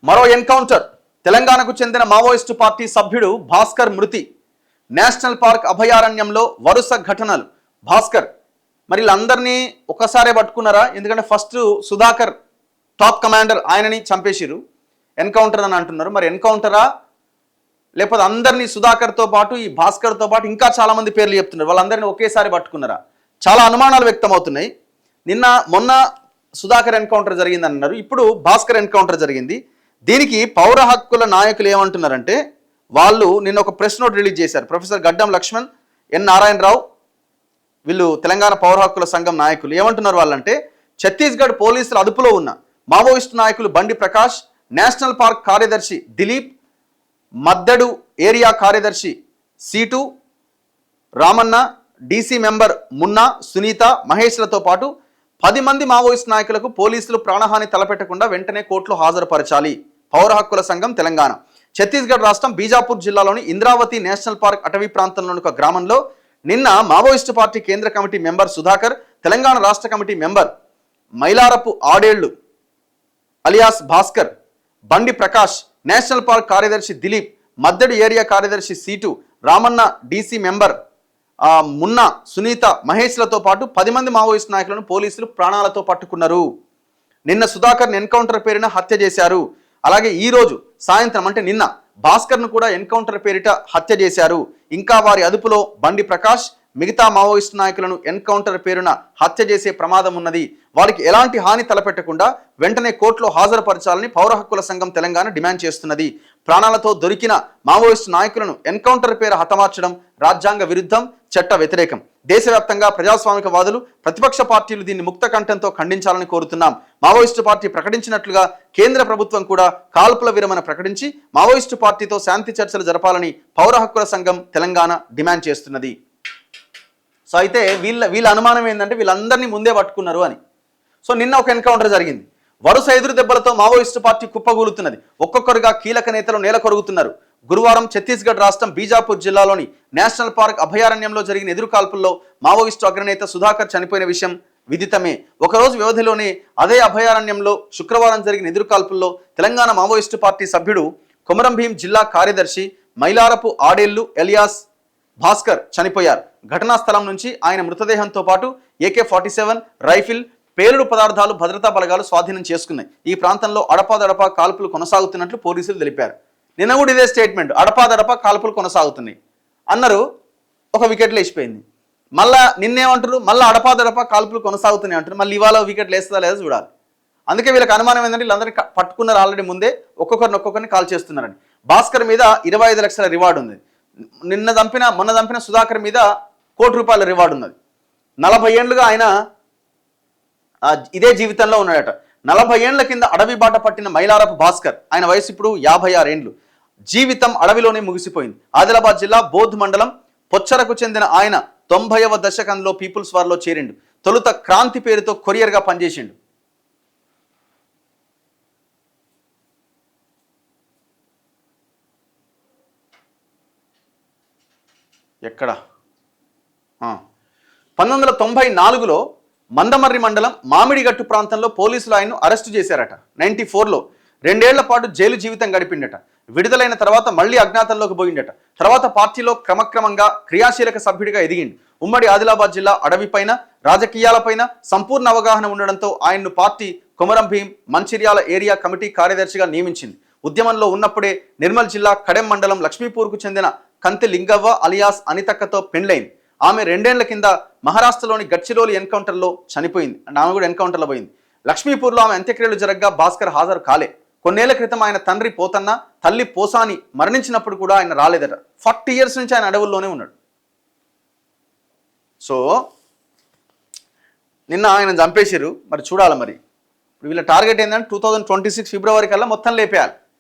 మరో ఎన్కౌంటర్. తెలంగాణకు చెందిన మావోయిస్టు పార్టీ సభ్యుడు భాస్కర్ మృతి. నేషనల్ పార్క్ అభయారణ్యంలో వరుస ఘటనలు. భాస్కర్ మరి వీళ్ళందరినీ ఒక్కసారే పట్టుకున్నారా? ఎందుకంటే ఫస్ట్ సుధాకర్ టాప్ కమాండర్, ఆయనని చంపేసిరు, ఎన్కౌంటర్ అని అంటున్నారు. మరి ఎన్కౌంటరా లేకపోతే అందరినీ సుధాకర్తో పాటు ఈ భాస్కర్తో పాటు ఇంకా చాలా మంది పేర్లు చెప్తున్నారు, వాళ్ళందరినీ ఒకేసారి పట్టుకున్నారా? చాలా అనుమానాలు వ్యక్తమవుతున్నాయి. మొన్న సుధాకర్ ఎన్కౌంటర్ జరిగిందని అన్నారు, ఇప్పుడు భాస్కర్ ఎన్కౌంటర్ జరిగింది. దీనికి పౌర హక్కుల నాయకులు ఏమంటున్నారంటే, వాళ్ళు నిన్న ఒక ప్రెస్ నోట్ రిలీజ్ చేశారు. ప్రొఫెసర్ గడ్డం లక్ష్మణ్, ఎన్ నారాయణరావు, వీళ్ళు తెలంగాణ పౌర హక్కుల సంఘం నాయకులు ఏమంటున్నారు వాళ్ళంటే, ఛత్తీస్గఢ్ పోలీసుల అదుపులో ఉన్న మావోయిస్టు నాయకులు బండి ప్రకాష్, నేషనల్ పార్క్ కార్యదర్శి దిలీప్, మద్దడు ఏరియా కార్యదర్శి సీటు రామన్న, డీసీ మెంబర్ మున్నా, సునీత, మహేష్లతో పాటు 10 మంది మావోయిస్ట్ నాయకులకు పోలీసులు ప్రాణహాని తలపెట్టకుండా వెంటనే కోర్టులో హాజరుపరచాలి. పౌర హక్కుల సంఘం తెలంగాణ. ఛత్తీస్గఢ్ రాష్ట్రం బీజాపూర్ జిల్లాలోని ఇంద్రావతి నేషనల్ పార్క్ అటవీ ప్రాంతంలోని ఒక గ్రామంలో నిన్న మావోయిస్టు పార్టీ కేంద్ర కమిటీ మెంబర్ సుధాకర్, తెలంగాణ రాష్ట్ర committee member Mailarapu Adellu alias Bhaskar, Bandi Prakash, national park కార్యదర్శి దిలీప్, మద్దడి ఏరియా కార్యదర్శి సీటు రామన్న, డీసీ మెంబర్ మున్నా, సునీత, మహేష్లతో పాటు 10 మంది మావోయిస్ట్ నాయకులను పోలీసులు ప్రాణాలతో పట్టుకున్నారు. నిన్న సుధాకర్ని ఎన్కౌంటర్ పేరిట హత్య చేశారు. అలాగే ఈ రోజు సాయంత్రం అంటే నిన్న భాస్కర్ను కూడా ఎన్కౌంటర్ పేరిట హత్య చేశారు. ఇంకా వారి అదుపులో బండి ప్రకాష్, మిగతా మావోయిస్ట్ నాయకులను ఎన్కౌంటర్ పేరున హత్య చేసే ప్రమాదం ఉన్నది. వారికి ఎలాంటి హాని తలపెట్టకుండా వెంటనే కోర్టులో హాజరుపరచాలని పౌర హక్కుల సంఘం తెలంగాణ డిమాండ్ చేస్తున్నది. ప్రాణాలతో దొరికిన మావోయిస్టు నాయకులను ఎన్కౌంటర్ పేరు హతమార్చడం రాజ్యాంగ విరుద్ధం, చట్ట వ్యతిరేకం. దేశవ్యాప్తంగా ప్రజాస్వామికవాదులు, ప్రతిపక్ష పార్టీలు దీన్ని ముక్త కంఠంతో ఖండించాలని కోరుతున్నాం. మావోయిస్టు పార్టీ ప్రకటించినట్లుగా కేంద్ర ప్రభుత్వం కూడా కాల్పుల విరమణ ప్రకటించి మావోయిస్టు పార్టీతో శాంతి చర్చలు జరపాలని పౌర హక్కుల సంఘం తెలంగాణ డిమాండ్ చేస్తున్నది. సో అయితే వీళ్ళ అనుమానం ఏంటంటే వీళ్ళందరినీ ముందే పట్టుకున్నారు అని. సో నిన్న ఒక ఎన్కౌంటర్ జరిగింది. వరుస ఎదురు దెబ్బలతో మావోయిస్టు పార్టీ కుప్పగూలుతున్నది. ఒక్కొక్కరుగా కీలక నేతలు నేల కొరుగుతున్నారు. గురువారం ఛత్తీస్గఢ్ రాష్ట్రం బీజాపూర్ జిల్లాలోని నేషనల్ పార్క్ అభయారణ్యంలో జరిగిన ఎదురు కాల్పుల్లో మావోయిస్టు అగ్రనేత సుధాకర్ చనిపోయిన విషయం విదితమే. ఒకరోజు వ్యవధిలోనే అదే అభయారణ్యంలో శుక్రవారం జరిగిన ఎదురు కాల్పుల్లో తెలంగాణ మావోయిస్టు పార్టీ సభ్యుడు కొమరం భీం జిల్లా కార్యదర్శి మైలారపు ఆడేళ్లు ఎలియాస్ భాస్కర్ చనిపోయారు. ఘటనా స్థలం నుంచి ఆయన మృతదేహంతో పాటు AK-47 రైఫిల్, పేలుడు పదార్థాలు భద్రతా బలగాలు స్వాధీనం చేసుకున్నాయి. ఈ ప్రాంతంలో అడపాదడపా కాల్పులు కొనసాగుతున్నట్లు పోలీసులు తెలిపారు. నిన్న కూడా ఇదే స్టేట్మెంట్, అడపాదడపా కాల్పులు కొనసాగుతున్నాయి అన్నారు. ఒక వికెట్ లేచిపోయింది. మళ్ళా నిన్నేమంటారు, మళ్ళీ అడపాదడపా కాల్పులు కొనసాగుతున్నాయి అంటారు. మళ్ళీ ఇవాళ వికెట్ లేస్తుందా లేదా చూడాలి. అందుకే వీళ్ళకి అనుమానం ఏంటంటే వీళ్ళందరినీ పట్టుకున్నారు ఆల్రెడీ, ముందే ఒక్కొక్కరిని కాల్ చేస్తున్నారని. భాస్కర్ మీద 25 లక్షల రివార్డు ఉంది. మొన్న చంపిన సుధాకర్ మీద ₹1 కోటి రివార్డు ఉన్నది. 40 ఏళ్లుగా ఆయన ఇదే జీవితంలో ఉన్నాడట. 40 ఏళ్ల కింద అడవి బాట పట్టిన మైలారపు భాస్కర్, ఆయన వయసు ఇప్పుడు 56 ఏళ్లు. జీవితం అడవిలోనే ముగిసిపోయింది. ఆదిలాబాద్ జిల్లా బోధ్ మండలం పొచ్చరకు చెందిన ఆయన 90వ దశకంలో పీపుల్స్ వార్లో చేరిండు. తొలుత క్రాంతి పేరుతో కొరియర్గా పనిచేసిండు. ఎక్కడ 1994లో మందమర్రి మండలం మామిడిగట్టు ప్రాంతంలో పోలీసులు ఆయన్ను అరెస్టు చేశారట. 94లో 2 ఏళ్ల పాటు జైలు జీవితం గడిపిండట. విడుదలైన తర్వాత మళ్ళీ అజ్ఞాతంలోకి పోయిండట. తర్వాత పార్టీలో క్రమక్రమంగా క్రియాశీలక సభ్యుడిగా ఎదిగిండు. ఉమ్మడి ఆదిలాబాద్ జిల్లా అడవిపైన, రాజకీయాలపైన సంపూర్ణ అవగాహన ఉండడంతో ఆయన్ను party Komaram Bheem Mancherial area committee కార్యదర్శిగా నియమించింది. ఉద్యమంలో ఉన్నప్పుడే నిర్మల్ జిల్లా కడెం మండలం లక్ష్మీపూర్కు చెందిన కంతి లింగవ్వ అలియాస్ అనితక్కతో పెండ్లైంది. ఆమె 2 ఏళ్ల కింద మహారాష్ట్రలోని గడ్చిరోలి ఎన్కౌంటర్లో చనిపోయింది. ఆమె కూడా ఎన్కౌంటర్లో పోయింది. లక్ష్మీపూర్లో ఆమె అంత్యక్రియలు జరగ్గా భాస్కర్ హాజరు కాలే. కొన్నేళ్ల క్రితం ఆయన తండ్రి పోతన్న, తల్లి పోసాని మరణించినప్పుడు కూడా ఆయన రాలేదట. 40 ఇయర్స్ నుంచి ఆయన అడవుల్లోనే ఉన్నాడు. సో నిన్న ఆయన చంపేశారు. మరి చూడాలి, మరి వీళ్ళ టార్గెట్ ఏంటంటే 2026 ఫిబ్రవరి కల్లా మొత్తం లేపేయాలి.